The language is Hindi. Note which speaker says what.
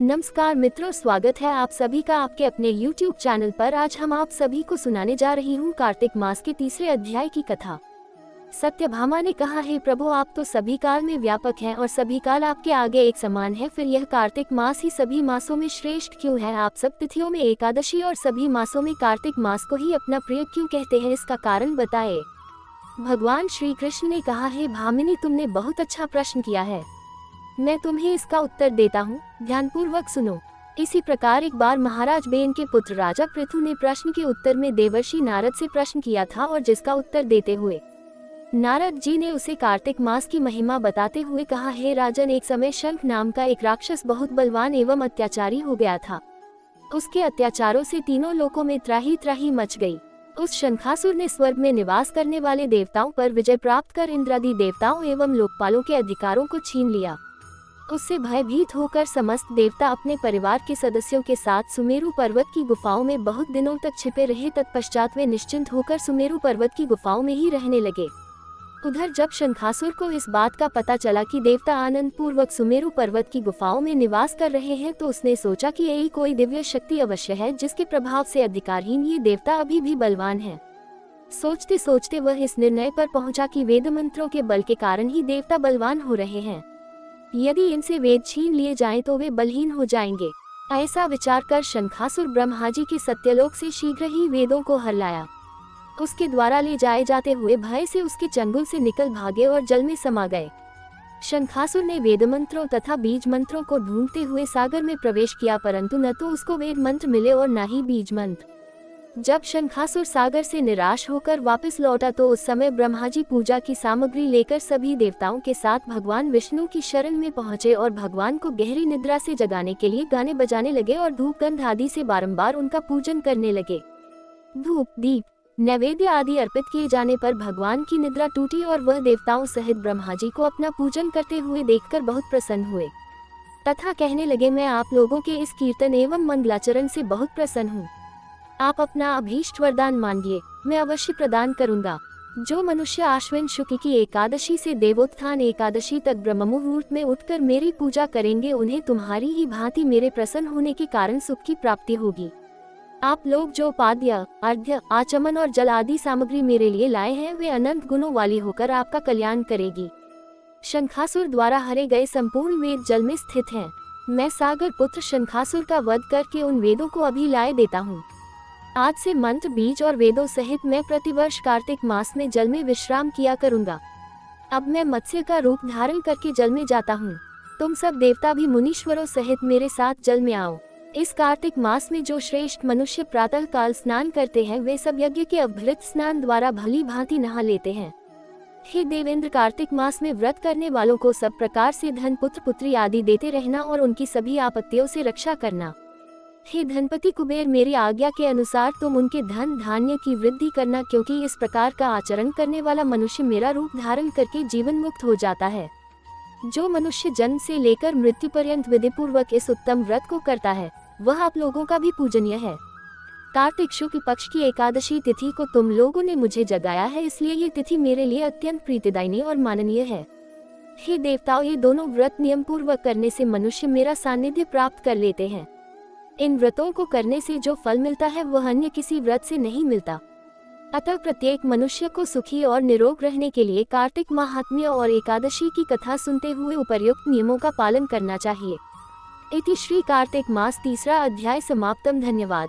Speaker 1: नमस्कार मित्रों, स्वागत है आप सभी का आपके अपने YouTube चैनल पर। आज हम आप सभी को सुनाने जा रही हूँ कार्तिक मास के तीसरे अध्याय की कथा। सत्यभामा ने कहा, हे प्रभु, आप तो सभी काल में व्यापक हैं और सभी काल आपके आगे एक समान है। फिर यह कार्तिक मास ही सभी मासों में श्रेष्ठ क्यों है? आप सब तिथियों में एकादशी और सभी मासों में कार्तिक मास को ही अपना प्रिय क्यों कहते हैं? इसका कारण बताए। भगवान श्री कृष्ण ने कहा, हे भामिनी, तुमने बहुत अच्छा प्रश्न किया है, मैं तुम्हें इसका उत्तर देता हूँ, ध्यानपूर्वक सुनो। इसी प्रकार एक बार महाराज बेन के पुत्र राजा पृथु ने प्रश्न के उत्तर में देवर्षि नारद से प्रश्न किया था और जिसका उत्तर देते हुए नारद जी ने उसे कार्तिक मास की महिमा बताते हुए कहा, हे राजन, एक समय शंख नाम का एक राक्षस बहुत बलवान एवं अत्याचारी हो गया था। उसके अत्याचारों से तीनों लोकों में त्राही त्राही मच गई। उस शंखासुर ने स्वर्ग में निवास करने वाले देवताओं पर विजय प्राप्त कर इंद्रादि देवताओं एवं लोकपालों के अधिकारों को छीन लिया। उससे भयभीत होकर समस्त देवता अपने परिवार के सदस्यों के साथ सुमेरु पर्वत की गुफाओं में बहुत दिनों तक छिपे रहे। तत्पश्चात वे निश्चिंत होकर सुमेरु पर्वत की गुफाओं में ही रहने लगे। उधर जब शंखासुर को इस बात का पता चला कि देवता आनंद पूर्वक सुमेरु पर्वत की गुफाओं में निवास कर रहे हैं, तो उसने सोचा कि यही कोई दिव्य शक्ति अवश्य है जिसके प्रभाव से अधिकारहीन ये देवता अभी भी बलवान है। सोचते सोचते वह इस निर्णय पर पहुंचा कि वेद मंत्रों के बल के कारण ही देवता बलवान हो रहे हैं। यदि इनसे वेद छीन लिए जाएं तो वे बलहीन हो जाएंगे। ऐसा विचार कर शंखासुर ब्रह्मा जी के सत्यलोक से शीघ्र ही वेदों को हर लाया। उसके द्वारा ले जाए जाते हुए भय से उसके चंगुल से निकल भागे और जल में समा गए। शंखासुर ने वेद मंत्रों तथा बीज मंत्रों को ढूंढते हुए सागर में प्रवेश किया, परंतु न तो उसको वेद मंत्र मिले और न ही बीज मंत्र। जब शंखासुर सागर से निराश होकर वापस लौटा तो उस समय ब्रह्मा जी पूजा की सामग्री लेकर सभी देवताओं के साथ भगवान विष्णु की शरण में पहुंचे और भगवान को गहरी निद्रा से जगाने के लिए गाने बजाने लगे और धूप गंध आदि से बारंबार उनका पूजन करने लगे। धूप, दीप, नैवेद्य आदि अर्पित किए जाने पर भगवान की निद्रा टूटी और वह देवताओं सहित ब्रह्मा जी को अपना पूजन करते हुए देखकर बहुत प्रसन्न हुए तथा कहने लगे, मैं आप लोगों के इस कीर्तन एवं मंगलाचरण से बहुत प्रसन्न हूँ। आप अपना अभीष्ट वरदान मांगिए, मैं अवश्य प्रदान करूंगा। जो मनुष्य आश्विन शुक्ल की एकादशी से देवोत्थान एकादशी तक ब्रह्म मुहूर्त में उठकर मेरी पूजा करेंगे, उन्हें तुम्हारी ही भांति मेरे प्रसन्न होने के कारण सुख की प्राप्ति होगी। आप लोग जो पाद्य, अर्घ्य, आचमन और जल आदि सामग्री मेरे लिए लाए हैं, वे अनंत गुणों वाली होकर आपका कल्याण करेगी। शंखासुर द्वारा हरे गए संपूर्ण वेद जल में स्थित हैं। मैं सागर पुत्र शंखासुर का वध करके उन वेदों को अभी लाए देता हूँ। आज से मंत्र, बीज और वेदों सहित मैं प्रतिवर्ष कार्तिक मास में जल में विश्राम किया करूंगा। अब मैं मत्स्य का रूप धारण करके जल में जाता हूँ। तुम सब देवता भी मुनीश्वरों सहित मेरे साथ जल में आओ। इस कार्तिक मास में जो श्रेष्ठ मनुष्य प्रातः काल स्नान करते हैं, वे सब यज्ञ के अभृत स्नान द्वारा भली भांति नहा लेते हैं। हे देवेंद्र, कार्तिक मास में व्रत करने वालों को सब प्रकार से धन, पुत्र पुत्री आदि देते रहना और उनकी सभी आपत्तियों से रक्षा करना। हे धनपति कुबेर, मेरी आज्ञा के अनुसार तुम उनके धन धान्य की वृद्धि करना, क्योंकि इस प्रकार का आचरण करने वाला मनुष्य मेरा रूप धारण करके जीवन मुक्त हो जाता है। जो मनुष्य जन्म से लेकर मृत्यु पर्यंत विधिपूर्वक इस उत्तम व्रत को करता है, वह आप लोगों का भी पूजनीय है। कार्तिक शुक्ल पक्ष की एकादशी तिथि को तुम लोगों ने मुझे जगाया है, इसलिए ये तिथि मेरे लिए अत्यंत प्रीतिदायिनी और माननीय है। हे देवताओं, ये दोनों व्रत नियम पूर्वक करने से मनुष्य मेरा सानिध्य प्राप्त कर लेते हैं। इन व्रतों को करने से जो फल मिलता है वह अन्य किसी व्रत से नहीं मिलता। अतः प्रत्येक मनुष्य को सुखी और निरोग रहने के लिए कार्तिक महात्म्य और एकादशी की कथा सुनते हुए उपर्युक्त नियमों का पालन करना चाहिए। इति श्री कार्तिक मास तीसरा अध्याय समाप्तम। धन्यवाद।